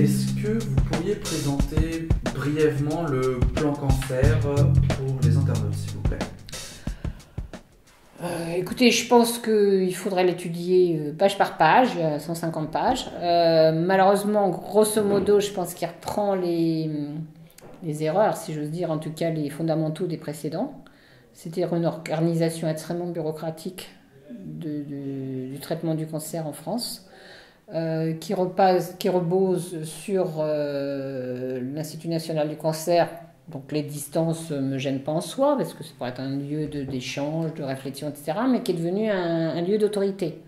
Est-ce que vous pourriez présenter brièvement le plan cancer pour les internautes, s'il vous plaît? Écoutez, je pense qu'il faudrait l'étudier page par page, 150 pages. Malheureusement, grosso modo, je pense qu'il reprend les erreurs, si j'ose dire, en tout cas les fondamentaux des précédents. C'est-à-dire une organisation extrêmement bureaucratique du traitement du cancer en France, qui repose sur l'Institut national du cancer. Donc les distances ne me gênent pas en soi, parce que ça pourrait être un lieu d'échange, de réflexion, etc., mais qui est devenu un lieu d'autorité.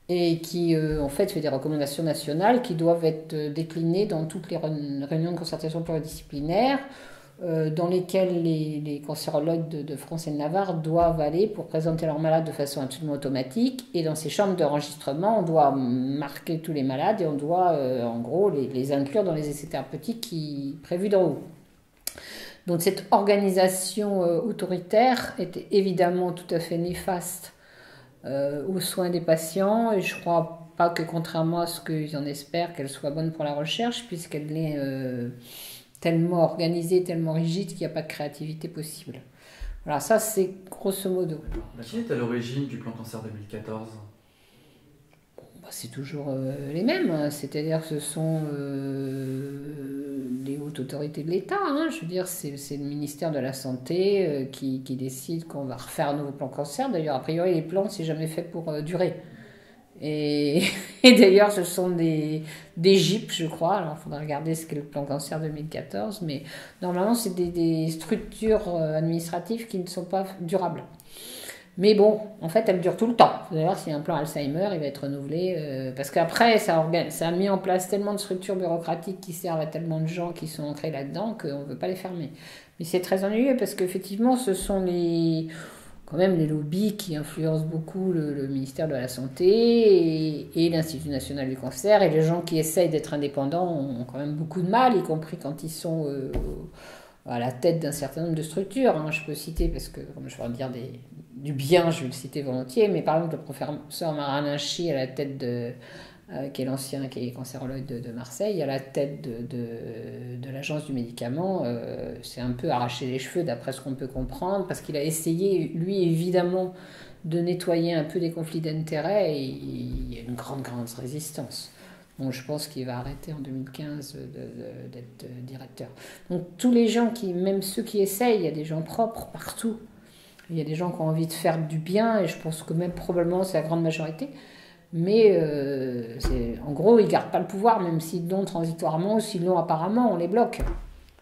Et qui, en fait, fait des recommandations nationales qui doivent être déclinées dans toutes les réunions de concertation pluridisciplinaire, dans lesquelles les cancérologues de France et de Navarre doivent aller pour présenter leurs malades de façon absolument automatique. Et dans ces chambres d'enregistrement, on doit marquer tous les malades et on doit, en gros, les inclure dans les essais thérapeutiques prévus d'en haut. Donc cette organisation autoritaire était évidemment tout à fait néfaste aux soins des patients, et je ne crois pas que, contrairement à ce qu'ils en espèrent, qu'elle soit bonne pour la recherche, puisqu'elle est tellement organisée, tellement rigide qu'il n'y a pas de créativité possible. Voilà, ça c'est grosso modo. Qui est à l'origine du plan cancer 2014? C'est toujours les mêmes, hein. C'est-à-dire que ce sont les hautes autorités de l'État. Hein. Je veux dire, c'est le ministère de la Santé qui décide qu'on va refaire un nouveau plan cancer. D'ailleurs, a priori, les plans, c'est jamais fait pour durer. Et d'ailleurs, ce sont des GIP, je crois. Alors, il faudra regarder ce qu'est le plan cancer 2014. Mais normalement, c'est des structures administratives qui ne sont pas durables. Mais bon, en fait, elle dure tout le temps. D'ailleurs, s'il y a un plan Alzheimer, il va être renouvelé. Parce qu'après, ça a mis en place tellement de structures bureaucratiques qui servent à tellement de gens qui sont ancrés là-dedans qu'on ne veut pas les fermer. Mais c'est très ennuyeux parce qu'effectivement, ce sont quand même les lobbies qui influencent beaucoup le ministère de la Santé et l'Institut national du cancer. Et les gens qui essayent d'être indépendants ont quand même beaucoup de mal, y compris quand ils sont à la tête d'un certain nombre de structures. Hein. Je peux citer, parce que comme je vais en dire du bien, je vais le citer volontiers, mais par exemple le professeur Marin-Linchy à la tête qui est cancérologue de Marseille, à la tête de l'agence du médicament, s'est un peu arraché les cheveux d'après ce qu'on peut comprendre, parce qu'il a essayé, lui évidemment, de nettoyer un peu des conflits d'intérêts, et il y a une grande résistance. Donc je pense qu'il va arrêter en 2015 d'être directeur. Donc tous les gens même ceux qui essayent, il y a des gens propres partout. Il y a des gens qui ont envie de faire du bien, et je pense que même probablement c'est la grande majorité. Mais en gros, ils ne gardent pas le pouvoir, même s'ils l'ont transitoirement ou s'ils l'ont apparemment, on les bloque.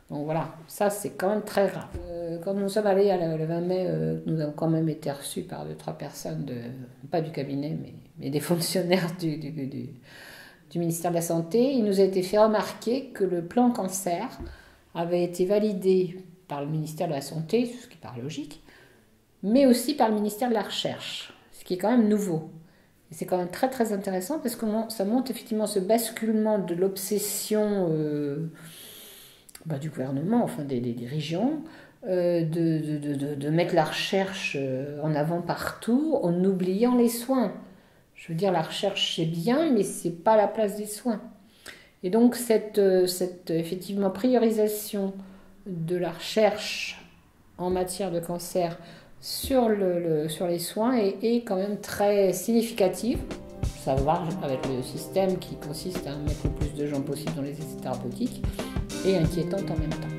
Donc voilà, ça c'est quand même très grave. Quand nous sommes allés le 20 mai, nous avons quand même été reçus par 2-3 personnes, pas du cabinet, mais des fonctionnaires du ministère de la Santé. Il nous a été fait remarquer que le plan cancer avait été validé par le ministère de la Santé, ce qui paraît logique, mais aussi par le ministère de la Recherche, ce qui est quand même nouveau. Et c'est quand même très intéressant parce que ça montre effectivement ce basculement de l'obsession du gouvernement, enfin des dirigeants, de mettre la recherche en avant partout en oubliant les soins. Je veux dire, la recherche c'est bien, mais c'est pas la place des soins. Et donc cette effectivement priorisation de la recherche en matière de cancer sur les soins est quand même très significative. Ça va avec le système qui consiste à mettre le plus de gens possible dans les essais thérapeutiques, et inquiétante en même temps.